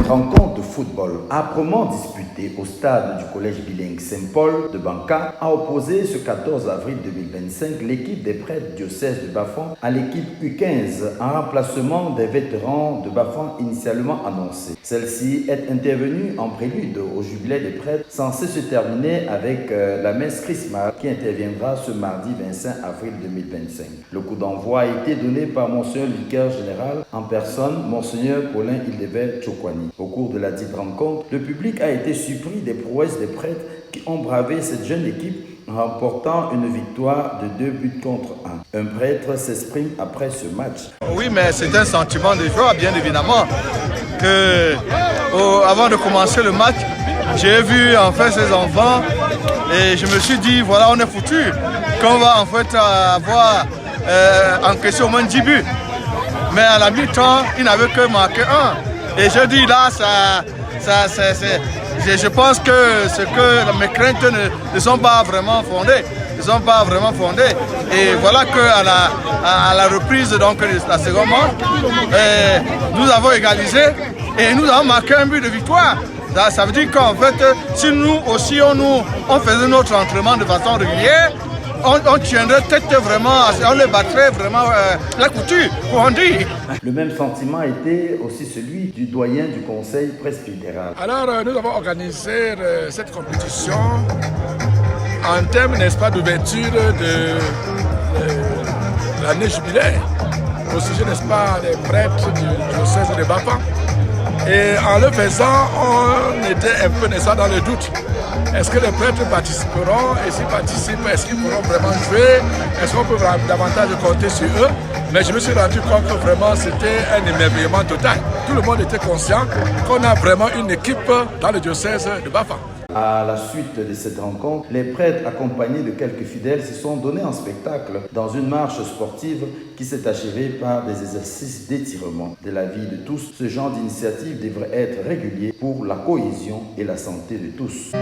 rencontre de football âprement disputée au stade du collège bilingue Saint-Paul de Banca a opposé ce 14 avril 2025 l'équipe des prêtres diocèse de Bafang à l'équipe U15 en remplacement des vétérans de Bafang initialement annoncés. Celle-ci est intervenue en prélude au jubilé des prêtres censé se terminer avec la messe chrismale qui interviendra ce mardi 25 avril 2025. Le coup d'envoi a été donné par Monseigneur le vicaire général en personne, Monseigneur Paulin Ildebert Tchokwani. Au cours de la dite rencontre, le public a été surpris des prouesses des prêtres qui ont bravé cette jeune équipe en remportant une victoire de 2 buts contre 1. Un prêtre s'exprime après ce match. Oui, mais c'est un sentiment de joie, bien évidemment, que avant de commencer le match, j'ai vu en fait ces enfants et je me suis dit, voilà, on est foutu, qu'on va en fait avoir encaissé au moins 10 buts. Mais à la mi-temps, il n'avait que marqué 1. Et je dis là, je pense que mes craintes ne sont pas vraiment fondées. Ils ne sont pas vraiment fondés. Et voilà qu'à la reprise donc, de la seconde manche, nous avons égalisé et nous avons marqué un but de victoire. Ça veut dire qu'en fait, si nous aussi on faisait notre entraînement de façon régulière, on tiendrait tête vraiment, on les battrait vraiment la couture, pour en dire. Le même sentiment était aussi celui du doyen du conseil presbytéral. Alors nous avons organisé cette compétition en termes, n'est-ce pas, d'ouverture de l'année jubilaire au sujet, n'est-ce pas, des prêtres du diocèse de Bafang. Et en le faisant, on était un peu, n'est-ce pas, dans le doute. Est-ce que les prêtres participeront? Et s'ils participent, est-ce qu'ils pourront vraiment jouer? Est-ce qu'on peut davantage compter sur eux? Mais je me suis rendu compte que vraiment c'était un émerveillement total. Tout le monde était conscient qu'on a vraiment une équipe dans le diocèse de Bafang. À la suite de cette rencontre, les prêtres accompagnés de quelques fidèles se sont donnés en spectacle dans une marche sportive qui s'est achevée par des exercices d'étirement. De la vie de tous, ce genre d'initiative devrait être régulier pour la cohésion et la santé de tous.